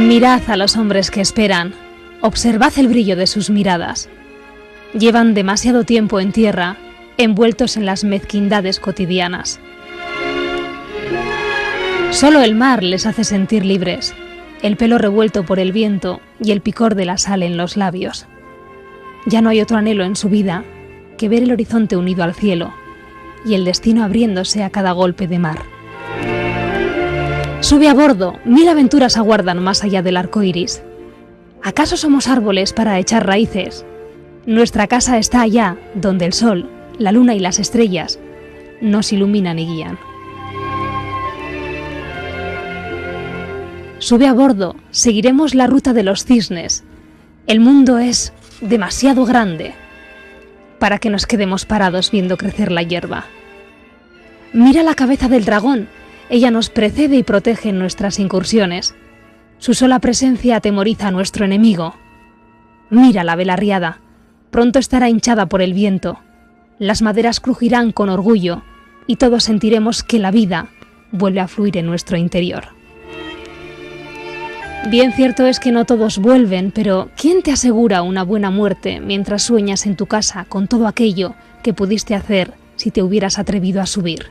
Mirad a los hombres que esperan, observad el brillo de sus miradas. Llevan demasiado tiempo en tierra, envueltos en las mezquindades cotidianas. Solo el mar les hace sentir libres, el pelo revuelto por el viento y el picor de la sal en los labios. Ya no hay otro anhelo en su vida que ver el horizonte unido al cielo y el destino abriéndose a cada golpe de mar. Sube a bordo, 1000 aventuras aguardan más allá del arco iris. ¿Acaso somos árboles para echar raíces? Nuestra casa está allá, donde el sol, la luna y las estrellas nos iluminan y guían. Sube a bordo, seguiremos la ruta de los cisnes. El mundo es demasiado grande para que nos quedemos parados viendo crecer la hierba. Mira la cabeza del dragón, ella nos precede y protege en nuestras incursiones. Su sola presencia atemoriza a nuestro enemigo. Mira la vela riada, pronto estará hinchada por el viento. Las maderas crujirán con orgullo y todos sentiremos que la vida vuelve a fluir en nuestro interior. Bien cierto es que no todos vuelven, pero ¿quién te asegura una buena muerte mientras sueñas en tu casa con todo aquello que pudiste hacer si te hubieras atrevido a subir?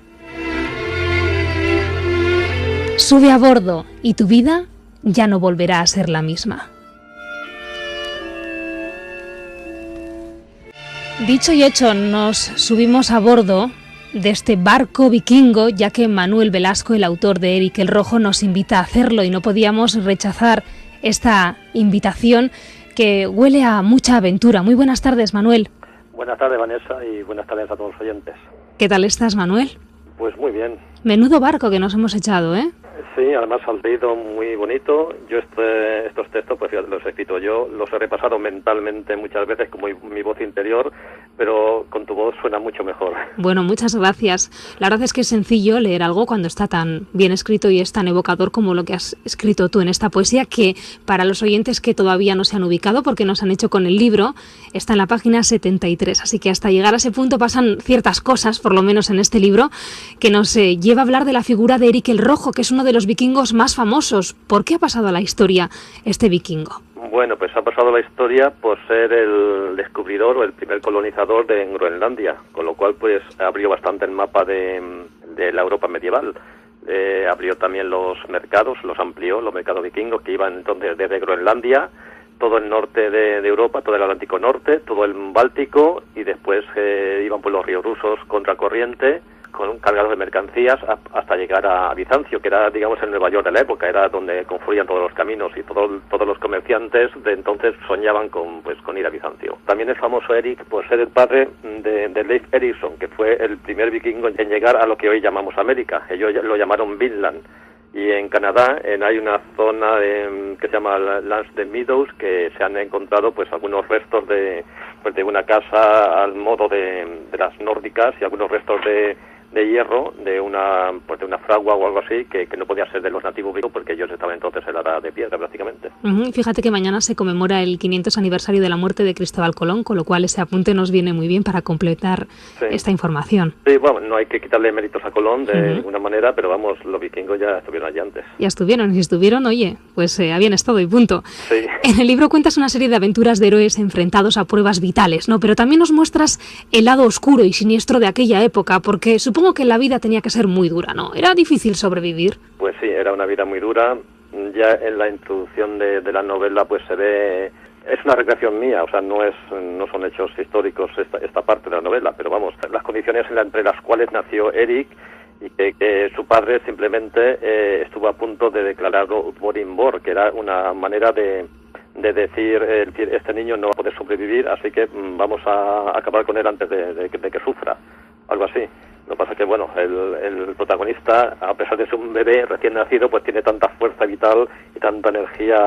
Sube a bordo y tu vida ya no volverá a ser la misma. Dicho y hecho, nos subimos a bordo de este barco vikingo, ya que Manuel Velasco, el autor de Eric el Rojo, nos invita a hacerlo y no podíamos rechazar esta invitación que huele a mucha aventura. Muy buenas tardes, Manuel. Buenas tardes, Vanessa, y buenas tardes a todos los oyentes. ¿Qué tal estás, Manuel? Pues muy bien. Menudo barco que nos hemos echado, ¿eh? Sí, además ha leído muy bonito. Yo estos textos, pues fíjate, los he escrito yo, los he repasado mentalmente muchas veces con mi voz interior, pero con tu voz suena mucho mejor. Bueno, muchas gracias. La verdad es que es sencillo leer algo cuando está tan bien escrito y es tan evocador como lo que has escrito tú en esta poesía, que para los oyentes que todavía no se han ubicado porque nos han hecho con el libro, está en la página 73. Así que hasta llegar a ese punto pasan ciertas cosas, por lo menos en este libro, que nos lleva a hablar de la figura de Eric el Rojo, que es uno de los vikingos más famosos. ¿Por qué ha pasado a la historia este vikingo? Bueno, pues ha pasado a la historia por ser el descubridor o el primer colonizador de Groenlandia, con lo cual pues abrió bastante el mapa de la Europa medieval. Abrió también los mercados, los amplió, los mercados vikingos que iban entonces desde Groenlandia, todo el norte de Europa, todo el Atlántico Norte, todo el Báltico, y después iban por los ríos rusos contracorriente, cargados de mercancías hasta llegar a Bizancio, que era, digamos, el Nueva York de la época, era donde confluían todos los caminos y todos los comerciantes de entonces soñaban con ir a Bizancio. También es famoso Eric por ser el padre de Leif Erikson, que fue el primer vikingo en llegar a lo que hoy llamamos América. Ellos lo llamaron Vinland. Y en Canadá hay una zona que se llama Lands de Meadows, que se han encontrado pues algunos restos de una casa al modo de las nórdicas y algunos restos de hierro de una fragua o algo así que no podía ser de los nativos vikingos porque ellos estaban entonces en la edad de piedra prácticamente. Fíjate que mañana se conmemora el 500 aniversario de la muerte de Cristóbal Colón, con lo cual ese apunte nos viene muy bien para completar esta información. Sí, bueno, no hay que quitarle méritos a Colón de ninguna manera, pero vamos, los vikingos ya estuvieron allí antes. Ya estuvieron, y si estuvieron, oye, pues habían estado y punto. Sí. En el libro cuentas una serie de aventuras de héroes enfrentados a pruebas vitales, ¿no? Pero también nos muestras el lado oscuro y siniestro de aquella época, porque supongo que la vida tenía que ser muy dura, ¿no? ¿Era difícil sobrevivir? Pues sí, era una vida muy dura. Ya en la introducción de la novela pues se ve, es una recreación mía, o sea, no son hechos históricos esta parte de la novela, pero vamos, las condiciones entre las cuales nació Eric y que su padre simplemente estuvo a punto de declararlo Borinbor, que era una manera de decir, este niño no va a poder sobrevivir, así que vamos a acabar con él antes de que sufra, algo así. Lo que pasa es que, bueno, el protagonista, a pesar de ser un bebé recién nacido, pues tiene tanta fuerza vital y tanta energía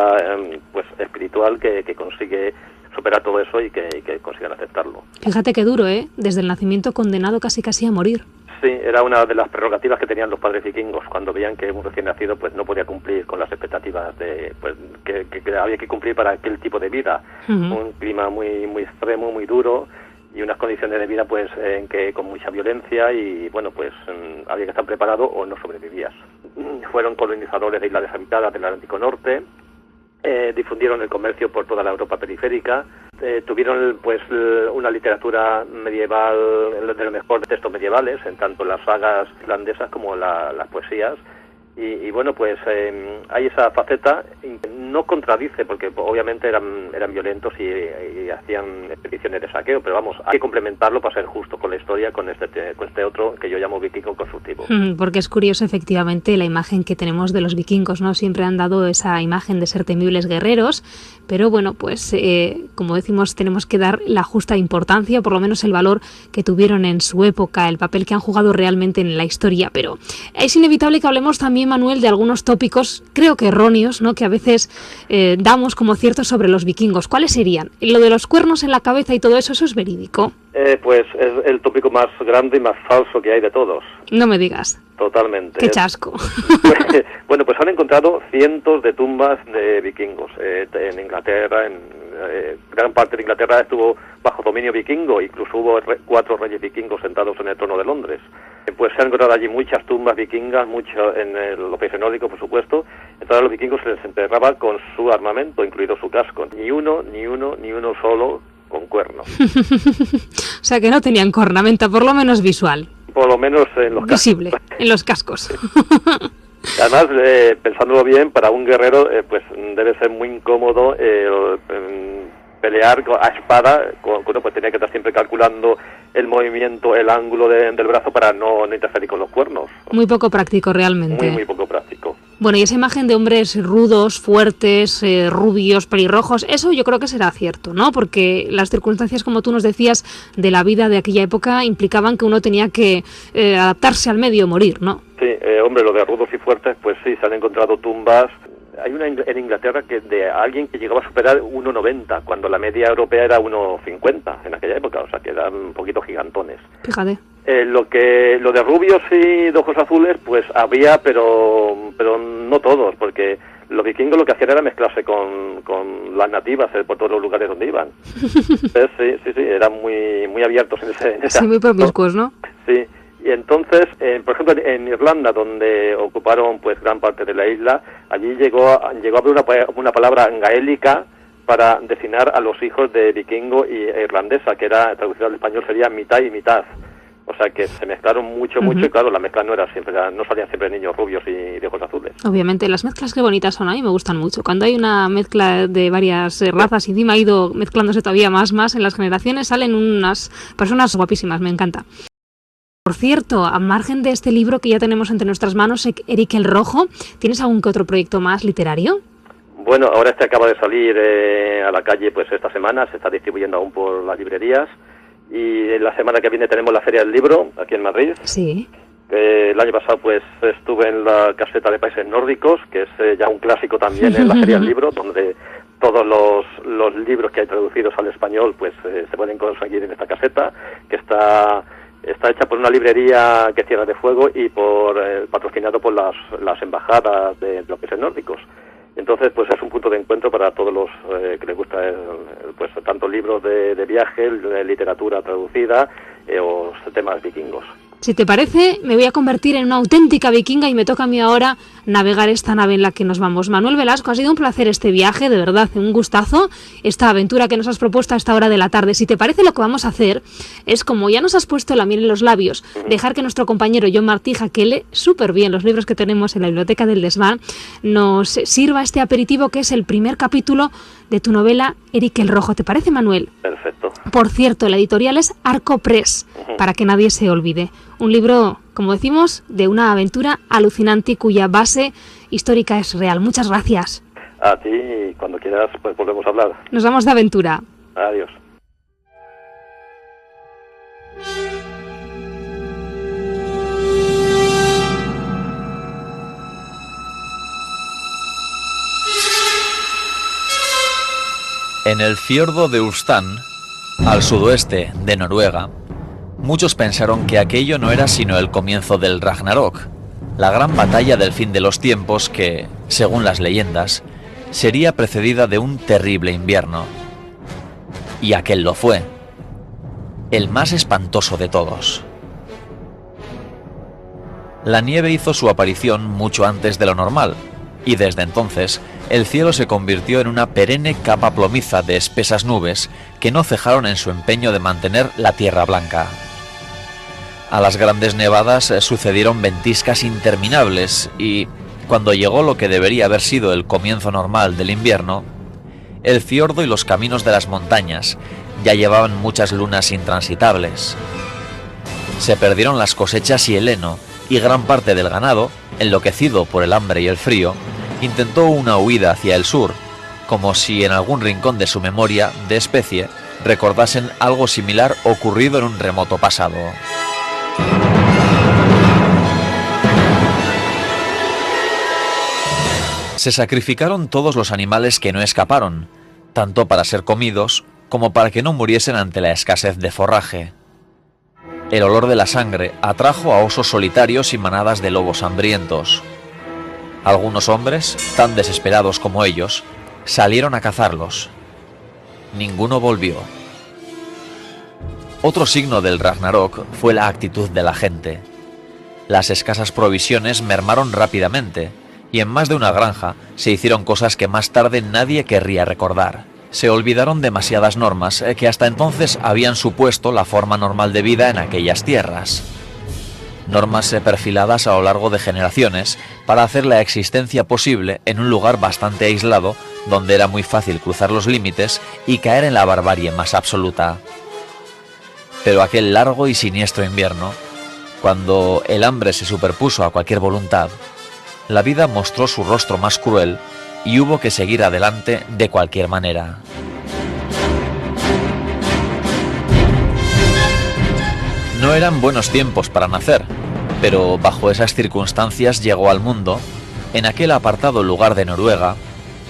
pues espiritual que consigue superar todo eso y que consigan aceptarlo. Fíjate qué duro, ¿eh? Desde el nacimiento condenado casi a morir. Sí, era una de las prerrogativas que tenían los padres vikingos cuando veían que un recién nacido pues no podía cumplir con las expectativas de pues que había que cumplir para aquel tipo de vida. Un clima muy muy extremo, muy duro, y unas condiciones de vida pues en que con mucha violencia y bueno pues había que estar preparado o no sobrevivías. Fueron colonizadores de islas deshabitadas del Atlántico Norte difundieron el comercio por toda la Europa periférica, tuvieron pues una literatura medieval de los mejores textos medievales, en tanto las sagas irlandesas como las poesías. Y bueno, pues hay esa faceta, no contradice, porque obviamente eran violentos y hacían expediciones de saqueo, pero vamos, hay que complementarlo para ser justo con la historia, con este otro que yo llamo vikingo constructivo. Porque es curioso, efectivamente, la imagen que tenemos de los vikingos, ¿no? Siempre han dado esa imagen de ser temibles guerreros, pero bueno, pues como decimos, tenemos que dar la justa importancia, por lo menos el valor que tuvieron en su época, el papel que han jugado realmente en la historia, pero es inevitable que hablemos también, Manuel, de algunos tópicos, creo que erróneos, ¿no? Que a veces damos como ciertos sobre los vikingos. ¿Cuáles serían? Lo de los cuernos en la cabeza y todo eso, ¿eso es verídico? Pues es el tópico más grande y más falso que hay de todos. No me digas. Totalmente. ¡Qué chasco! Bueno, pues han encontrado cientos de tumbas de vikingos en Inglaterra. Gran parte de Inglaterra estuvo bajo dominio vikingo, incluso hubo 4 reyes vikingos sentados en el trono de Londres. Pues se han encontrado allí muchas tumbas vikingas, mucho en los países nórdicos, por supuesto. Entonces a los vikingos se les enterraba con su armamento, incluido su casco. Ni uno solo con cuernos. O sea que no tenían cornamenta, por lo menos visual. Por lo menos en los cascos. Visible, en los cascos. Además, pensándolo bien, para un guerrero pues debe ser muy incómodo pelear a espada, uno pues tenía que estar siempre calculando el movimiento, el ángulo del brazo para no interferir con los cuernos. Muy poco práctico realmente. Muy poco práctico. Bueno, y esa imagen de hombres rudos, fuertes, rubios, pelirrojos, eso yo creo que será cierto, ¿no? Porque las circunstancias, como tú nos decías, de la vida de aquella época implicaban que uno tenía que adaptarse al medio o morir, ¿no? Sí, hombre, lo de rudos y fuertes, pues sí, se han encontrado tumbas. Hay una en Inglaterra que de alguien que llegaba a superar 1,90, cuando la media europea era 1,50 en aquella época, o sea que eran un poquito gigantones. Fíjate. Lo de rubios y de ojos azules, pues había, pero no todos, porque los vikingos lo que hacían era mezclarse con las nativas por todos los lugares donde iban. Entonces, sí, eran muy abiertos en ese sí, muy promiscuos, ¿no? Sí. Y entonces, por ejemplo, en Irlanda, donde ocuparon pues gran parte de la isla, allí llegó a haber una palabra gaélica para designar a los hijos de vikingo e irlandesa, que era traducido al español sería mitad y mitad. O sea que se mezclaron mucho, y claro, la mezcla no salían siempre niños rubios y de ojos azules. Obviamente, las mezclas qué bonitas son, a mí me gustan mucho. Cuando hay una mezcla de varias razas y encima ha ido mezclándose todavía más en las generaciones, salen unas personas guapísimas, me encanta. Por cierto, a margen de este libro que ya tenemos entre nuestras manos, Eric el Rojo, ¿tienes algún que otro proyecto más literario? Bueno, ahora acaba de salir a la calle pues esta semana, se está distribuyendo aún por las librerías, y la semana que viene tenemos la Feria del Libro aquí en Madrid. Sí. El año pasado pues estuve en la caseta de países nórdicos, que es ya un clásico también en la Feria del Libro, donde todos los libros que hay traducidos al español pues se pueden conseguir en esta caseta, que está hecha por una librería que es Tierra de Fuego y patrocinado por las embajadas de los países nórdicos. Entonces, pues es un punto de encuentro para todos los que les gusta pues tanto libros de viaje, literatura traducida o temas vikingos. Si te parece, me voy a convertir en una auténtica vikinga y me toca a mí ahora navegar esta nave en la que nos vamos. Manuel Velasco, ha sido un placer este viaje, de verdad, un gustazo, esta aventura que nos has propuesto a esta hora de la tarde. Si te parece, lo que vamos a hacer es, como ya nos has puesto la miel en los labios, dejar que nuestro compañero John Martija, que lee súper bien los libros que tenemos en la Biblioteca del Desván, nos sirva este aperitivo que es el primer capítulo de tu novela Eric el Rojo. ¿Te parece, Manuel? Perfecto. Por cierto, la editorial es Arco Press, para que nadie se olvide. Un libro, como decimos, de una aventura alucinante cuya base histórica es real. Muchas gracias. A ti, y cuando quieras, pues volvemos a hablar. Nos vamos de aventura. Adiós. En el fiordo de Ulstán, al sudoeste de Noruega, muchos pensaron que aquello no era sino el comienzo del Ragnarok, la gran batalla del fin de los tiempos que, según las leyendas, sería precedida de un terrible invierno. Y aquel lo fue, el más espantoso de todos. La nieve hizo su aparición mucho antes de lo normal, y desde entonces el cielo se convirtió en una perenne capa plomiza de espesas nubes que no cejaron en su empeño de mantener la tierra blanca. A las grandes nevadas sucedieron ventiscas interminables y, cuando llegó lo que debería haber sido el comienzo normal del invierno, el fiordo y los caminos de las montañas ya llevaban muchas lunas intransitables. Se perdieron las cosechas y el heno, y gran parte del ganado, enloquecido por el hambre y el frío, intentó una huida hacia el sur, como si en algún rincón de su memoria de especie recordasen algo similar ocurrido en un remoto pasado. Se sacrificaron todos los animales que no escaparon, tanto para ser comidos como para que no muriesen ante la escasez de forraje. El olor de la sangre atrajo a osos solitarios y manadas de lobos hambrientos. Algunos hombres, tan desesperados como ellos, salieron a cazarlos. Ninguno volvió. Otro signo del Ragnarok fue la actitud de la gente. Las escasas provisiones mermaron rápidamente, y en más de una granja se hicieron cosas que más tarde nadie querría recordar. Se olvidaron demasiadas normas que hasta entonces habían supuesto la forma normal de vida en aquellas tierras. Normas perfiladas a lo largo de generaciones para hacer la existencia posible en un lugar bastante aislado donde era muy fácil cruzar los límites y caer en la barbarie más absoluta. Pero aquel largo y siniestro invierno, cuando el hambre se superpuso a cualquier voluntad, la vida mostró su rostro más cruel y hubo que seguir adelante de cualquier manera. No eran buenos tiempos para nacer, pero bajo esas circunstancias llegó al mundo, en aquel apartado lugar de Noruega,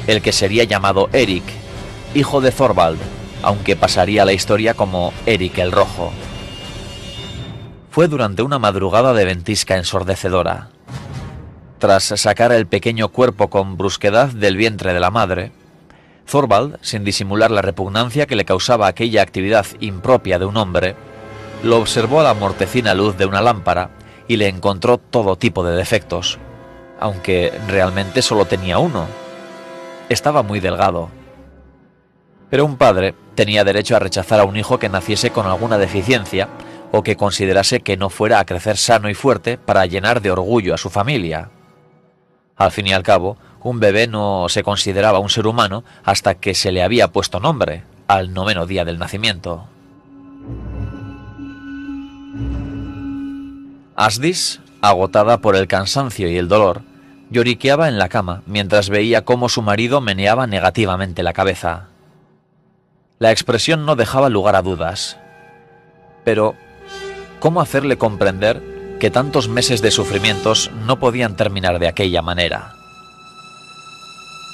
el que sería llamado Erik, hijo de Thorvald, aunque pasaría a la historia como Erik el Rojo. Fue durante una madrugada de ventisca ensordecedora. Tras sacar el pequeño cuerpo con brusquedad del vientre de la madre, Thorvald, sin disimular la repugnancia que le causaba aquella actividad impropia de un hombre, lo observó a la mortecina luz de una lámpara y le encontró todo tipo de defectos, aunque realmente solo tenía uno. Estaba muy delgado. Pero un padre tenía derecho a rechazar a un hijo que naciese con alguna deficiencia o que considerase que no fuera a crecer sano y fuerte para llenar de orgullo a su familia. Al fin y al cabo, un bebé no se consideraba un ser humano hasta que se le había puesto nombre, al 9º día del nacimiento. Asdis, agotada por el cansancio y el dolor, lloriqueaba en la cama mientras veía cómo su marido meneaba negativamente la cabeza. La expresión no dejaba lugar a dudas. Pero, ¿cómo hacerle comprender que tantos meses de sufrimientos no podían terminar de aquella manera?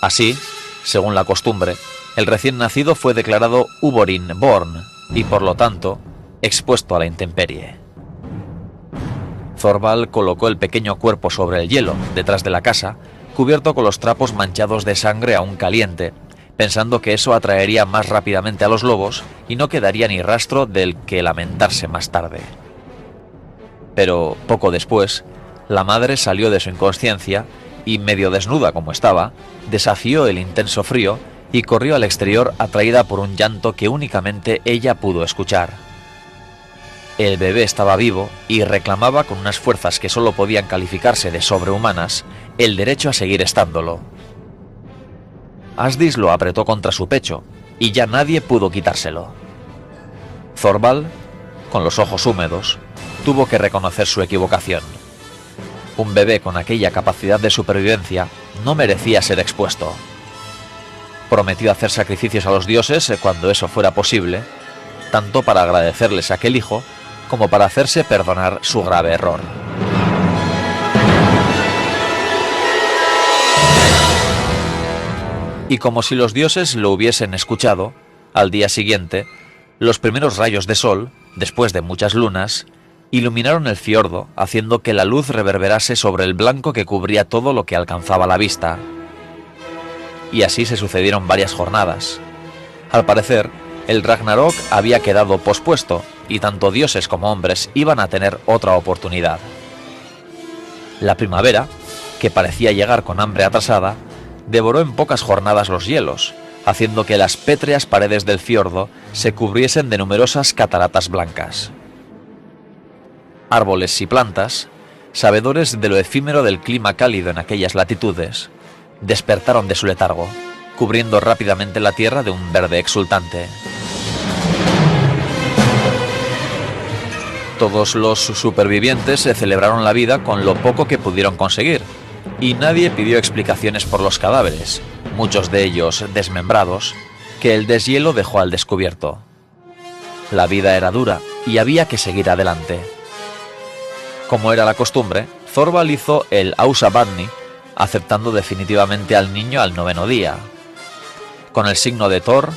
Así, según la costumbre, el recién nacido fue declarado Uborin Born y, por lo tanto, expuesto a la intemperie. Thorvald colocó el pequeño cuerpo sobre el hielo, detrás de la casa, cubierto con los trapos manchados de sangre aún caliente, pensando que eso atraería más rápidamente a los lobos y no quedaría ni rastro del que lamentarse más tarde. Pero, poco después, la madre salió de su inconsciencia y, medio desnuda como estaba, desafió el intenso frío y corrió al exterior atraída por un llanto que únicamente ella pudo escuchar. El bebé estaba vivo y reclamaba con unas fuerzas que solo podían calificarse de sobrehumanas el derecho a seguir estándolo. Asdis lo apretó contra su pecho y ya nadie pudo quitárselo. Thorvald, con los ojos húmedos, tuvo que reconocer su equivocación. Un bebé con aquella capacidad de supervivencia no merecía ser expuesto. Prometió hacer sacrificios a los dioses cuando eso fuera posible, tanto para agradecerles a aquel hijo como para hacerse perdonar su grave error. Y como si los dioses lo hubiesen escuchado, al día siguiente, los primeros rayos de sol, después de muchas lunas, iluminaron el fiordo, haciendo que la luz reverberase sobre el blanco que cubría todo lo que alcanzaba la vista. Y así se sucedieron varias jornadas. Al parecer, el Ragnarok había quedado pospuesto, y tanto dioses como hombres iban a tener otra oportunidad. La primavera, que parecía llegar con hambre atrasada, devoró en pocas jornadas los hielos, haciendo que las pétreas paredes del fiordo se cubriesen de numerosas cataratas blancas. Árboles y plantas, sabedores de lo efímero del clima cálido en aquellas latitudes, despertaron de su letargo, cubriendo rápidamente la tierra de un verde exultante. Todos los supervivientes se celebraron la vida con lo poco que pudieron conseguir, y nadie pidió explicaciones por los cadáveres, muchos de ellos desmembrados, que el deshielo dejó al descubierto. La vida era dura y había que seguir adelante. Como era la costumbre, Thorvald hizo el Ausabadni, aceptando definitivamente al niño al 9º día. Con el signo de Thor,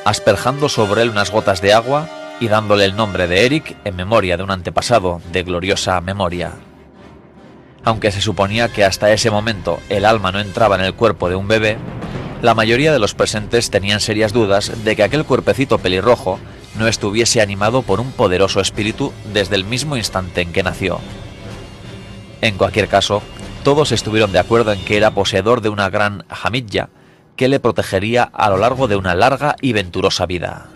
asperjando sobre él unas gotas de agua y dándole el nombre de Eric en memoria de un antepasado de gloriosa memoria. Aunque se suponía que hasta ese momento el alma no entraba en el cuerpo de un bebé, la mayoría de los presentes tenían serias dudas de que aquel cuerpecito pelirrojo no estuviese animado por un poderoso espíritu desde el mismo instante en que nació. En cualquier caso, todos estuvieron de acuerdo en que era poseedor de una gran Hamidya que le protegería a lo largo de una larga y venturosa vida.